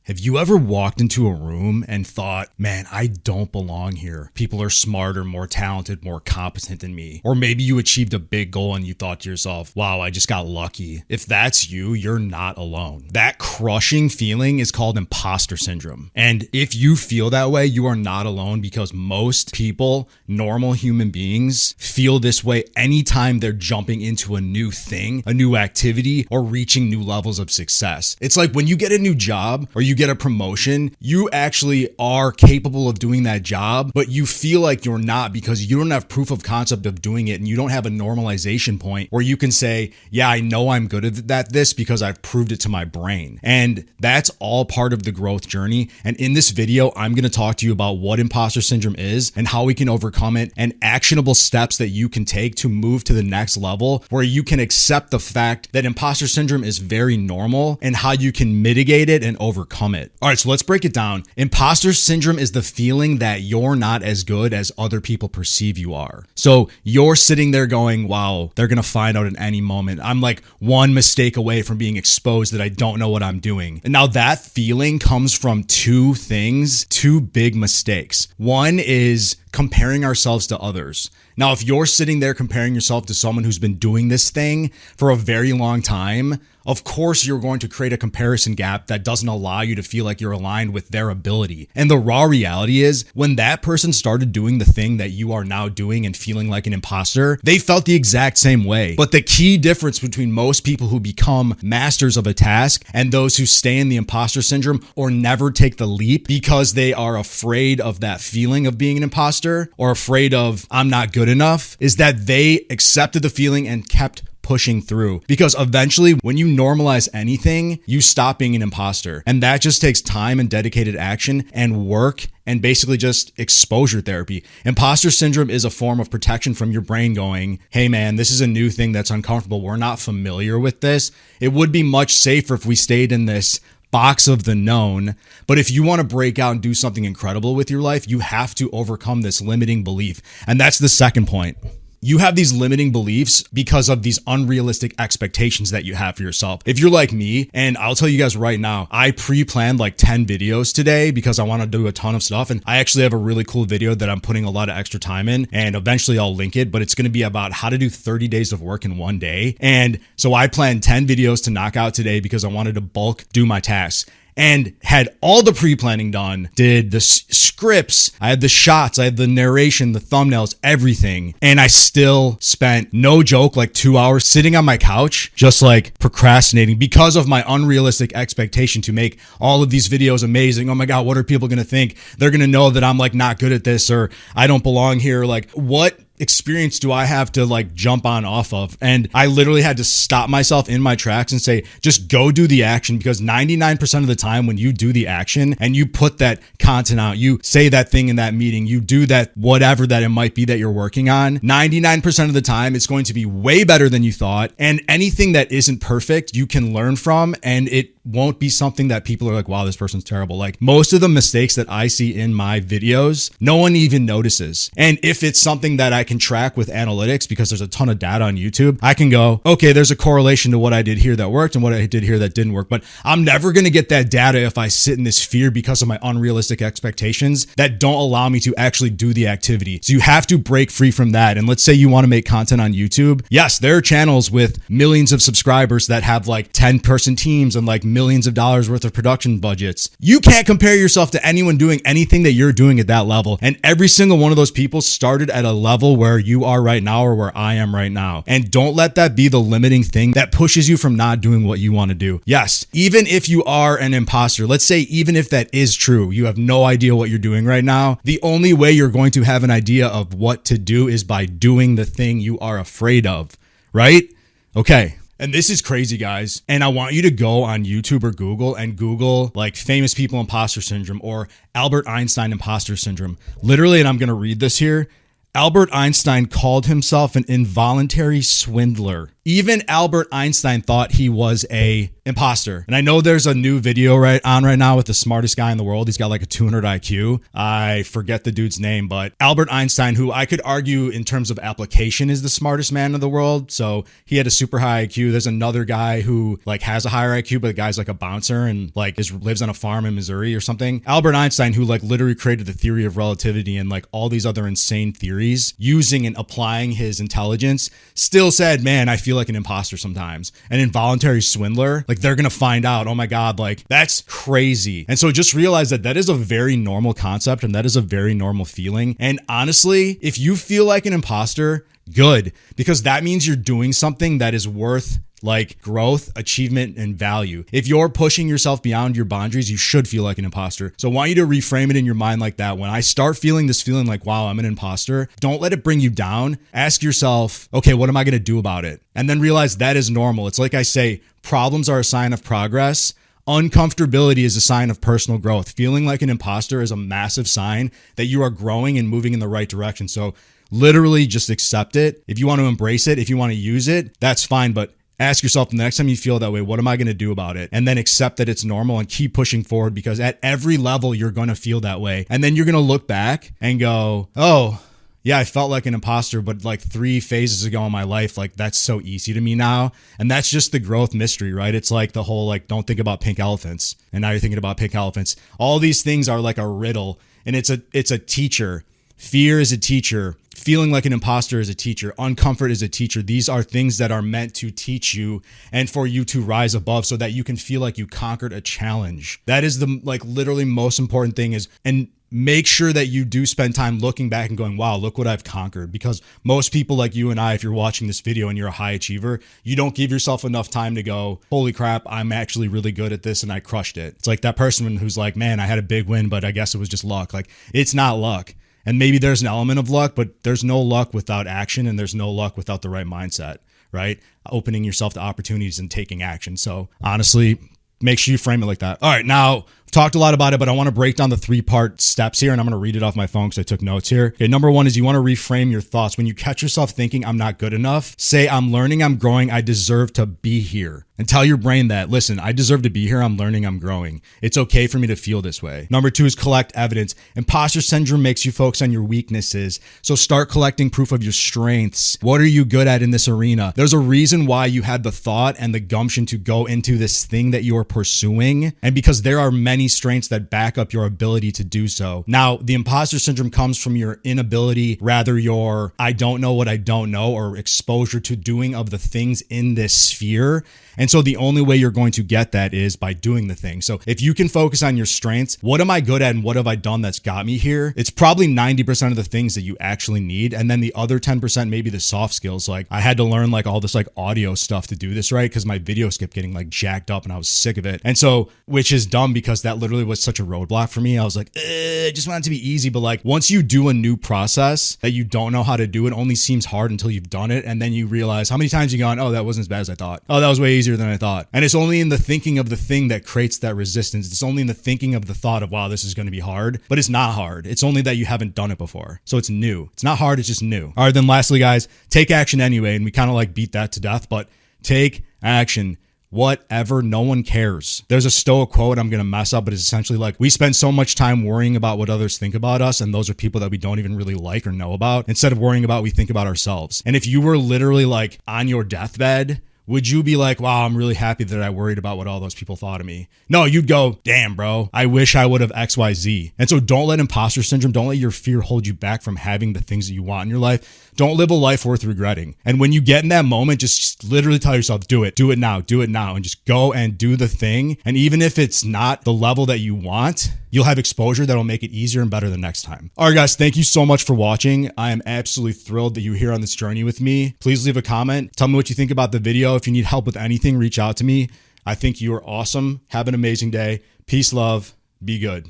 Have you ever walked into a room and thought, man, I don't belong here. People are smarter, more talented, more competent than me. Or maybe you achieved a big goal and you thought to yourself, wow, I just got lucky. If that's you, you're not alone. That crushing feeling is called imposter syndrome. And if you feel that way, you are not alone, because most people, normal human beings, feel this way anytime they're jumping into a new thing, a new activity, or reaching new levels of success. It's like when you get a new job or you get a promotion, you actually are capable of doing that job, but you feel like you're not because you don't have proof of concept of doing it, and you don't have a normalization point where you can say, yeah, I know I'm good at this because I've proved it to my brain. And that's all part of the growth journey. And in this video, I'm going to talk to you about what imposter syndrome is and how we can overcome it, and actionable steps that you can take to move to the next level where you can accept the fact that imposter syndrome is very normal and how you can mitigate it and overcome it. All right, so let's break it down. Imposter syndrome is the feeling that you're not as good as other people perceive you are. So you're sitting there going, wow, they're going to find out at any moment. I'm like one mistake away from being exposed that I don't know what I'm doing. And now that feeling comes from two things, two big mistakes. One is comparing ourselves to others. Now, if you're sitting there comparing yourself to someone who's been doing this thing for a very long time, of course, you're going to create a comparison gap that doesn't allow you to feel like you're aligned with their ability. And the raw reality is, when that person started doing the thing that you are now doing and feeling like an imposter, they felt the exact same way. But the key difference between most people who become masters of a task and those who stay in the imposter syndrome or never take the leap because they are afraid of that feeling of being an imposter or afraid of, I'm not good enough, is that they accepted the feeling and kept pushing through. Because eventually, when you normalize anything, you stop being an imposter. And that just takes time and dedicated action and work and basically just exposure therapy. Imposter syndrome is a form of protection from your brain going, hey man, this is a new thing that's uncomfortable. We're not familiar with this. It would be much safer if we stayed in this box of the known. But if you want to break out and do something incredible with your life, you have to overcome this limiting belief. And that's the second point. You have these limiting beliefs because of these unrealistic expectations that you have for yourself. If you're like me, and I'll tell you guys right now, I pre-planned like 10 videos today because I want to do a ton of stuff. And I actually have a really cool video that I'm putting a lot of extra time in, and eventually I'll link it, but it's going to be about how to do 30 days of work in one day. And so I planned 10 videos to knock out today because I wanted to bulk do my tasks. And had all the pre-planning done, did the scripts, I had the shots, I had the narration, the thumbnails, everything. And I still spent, no joke, like 2 hours sitting on my couch, just like procrastinating because of my unrealistic expectation to make all of these videos amazing. Oh my God, what are people going to think? They're going to know that I'm like not good at this, or I don't belong here. Like, what experience do I have to like jump on off of? And I literally had to stop myself in my tracks and say, just go do the action, because 99% of the time when you do the action and you put that content out, you say that thing in that meeting, you do that whatever that it might be that you're working on, 99% of the time it's going to be way better than you thought. And anything that isn't perfect, you can learn from, and it won't be something that people are like, wow, this person's terrible. Like, most of the mistakes that I see in my videos, no one even notices. And if it's something that I can track with analytics, because there's a ton of data on YouTube, I can go, okay, there's a correlation to what I did here that worked and what I did here that didn't work. But I'm never going to get that data if I sit in this fear because of my unrealistic expectations that don't allow me to actually do the activity. So you have to break free from that. And let's say you want to make content on YouTube. Yes, there are channels with millions of subscribers that have like 10-person teams and like millions of dollars worth of production budgets. You can't compare yourself to anyone doing anything that you're doing at that level. And every single one of those people started at a level where you are right now, or where I am right now. And don't let that be the limiting thing that pushes you from not doing what you want to do. Yes, even if you are an imposter, let's say even if that is true, you have no idea what you're doing right now, the only way you're going to have an idea of what to do is by doing the thing you are afraid of, right? Okay. And this is crazy, guys. And I want you to go on YouTube or Google and Google like famous people imposter syndrome or Albert Einstein imposter syndrome. Literally, and I'm going to read this here. Albert Einstein called himself an involuntary swindler. Even Albert Einstein thought he was a imposter. And I know there's a new video right now with the smartest guy in the world. He's got like a 200 IQ. I forget the dude's name, but Albert Einstein, who I could argue in terms of application is the smartest man in the world. So he had a super high IQ. There's another guy who like has a higher IQ, but the guy's like a bouncer and like lives on a farm in Missouri or something. Albert Einstein, who like literally created the theory of relativity and like all these other insane theories using and applying his intelligence, still said, man, I feel like an imposter sometimes. An involuntary swindler, like they're going to find out, oh my God, like that's crazy. And so just realize that that is a very normal concept and that is a very normal feeling. And honestly, if you feel like an imposter, good, because that means you're doing something that is worth like growth, achievement, and value. If you're pushing yourself beyond your boundaries, you should feel like an imposter. So I want you to reframe it in your mind like that. When I start feeling this feeling like, wow, I'm an imposter, don't let it bring you down. Ask yourself, okay, what am I going to do about it? And then realize that is normal. It's like I say, problems are a sign of progress. Uncomfortability is a sign of personal growth. Feeling like an imposter is a massive sign that you are growing and moving in the right direction. So literally just accept it. If you want to embrace it, if you want to use it, that's fine. But ask yourself the next time you feel that way, what am I going to do about it? And then accept that it's normal and keep pushing forward, because at every level, you're going to feel that way. And then you're going to look back and go, oh, yeah, I felt like an imposter, but like 3 phases ago in my life, like that's so easy to me now. And that's just the growth mystery, right? It's like the whole, like, don't think about pink elephants. And now you're thinking about pink elephants. All these things are like a riddle, and it's a teacher. Fear is a teacher. Feeling like an imposter is a teacher. Uncomfort is a teacher. These are things that are meant to teach you and for you to rise above so that you can feel like you conquered a challenge. That is the like literally most important thing is, and make sure that you do spend time looking back and going, wow, look what I've conquered. Because most people like you and I, if you're watching this video and you're a high achiever, you don't give yourself enough time to go, holy crap, I'm actually really good at this and I crushed it. It's like that person who's like, man, I had a big win, but I guess it was just luck. Like, it's not luck. And maybe there's an element of luck, but there's no luck without action, and there's no luck without the right mindset, right? Opening yourself to opportunities and taking action. So honestly, make sure you frame it like that. All right, now I've talked a lot about it, but I want to break down the 3-part steps here, and I'm going to read it off my phone because I took notes here. Okay, number 1 is you want to reframe your thoughts. When you catch yourself thinking, I'm not good enough, say, I'm learning, I'm growing, I deserve to be here. And tell your brain that, listen, I deserve to be here. I'm learning, I'm growing. It's okay for me to feel this way. Number 2 is collect evidence. Imposter syndrome makes you focus on your weaknesses. So start collecting proof of your strengths. What are you good at in this arena? There's a reason why you had the thought and the gumption to go into this thing that you are pursuing. And because there are many strengths that back up your ability to do so. Now, the imposter syndrome comes from your inability, rather your I don't know what I don't know, or exposure to doing of the things in this sphere. And so the only way you're going to get that is by doing the thing. So if you can focus on your strengths, what am I good at and what have I done that's got me here? It's probably 90% of the things that you actually need. And then the other 10%, maybe the soft skills. Like I had to learn like all this like audio stuff to do this, right? Because my videos kept getting like jacked up and I was sick of it. And so, which is dumb because that literally was such a roadblock for me. I was like, I just want it to be easy. But like once you do a new process that you don't know how to do, it only seems hard until you've done it. And then you realize how many times you've gone, oh, that wasn't as bad as I thought. Oh, that was way easier than I thought. And it's only in the thinking of the thing that creates that resistance. It's only in the thinking of the thought of, wow, this is going to be hard, but it's not hard. It's only that you haven't done it before. So it's new. It's not hard. It's just new. All right. Then lastly, guys, take action anyway. And we kind of like beat that to death, but take action. Whatever, no one cares. There's a Stoic quote I'm going to mess up, but it's essentially like, we spend so much time worrying about what others think about us, and those are people that we don't even really like or know about, instead of worrying about what we think about ourselves. And if you were literally like on your deathbed, would you be like, wow, I'm really happy that I worried about what all those people thought of me? No, you'd go, damn, bro, I wish I would have XYZ. And so don't let imposter syndrome, don't let your fear hold you back from having the things that you want in your life. Don't live a life worth regretting. And when you get in that moment, just literally tell yourself, do it now, and just go and do the thing. And even if it's not the level that you want, you'll have exposure that'll make it easier and better the next time. All right, guys, thank you so much for watching. I am absolutely thrilled that you're here on this journey with me. Please leave a comment. Tell me what you think about the video. If you need help with anything, reach out to me. I think you are awesome. Have an amazing day. Peace, love, be good.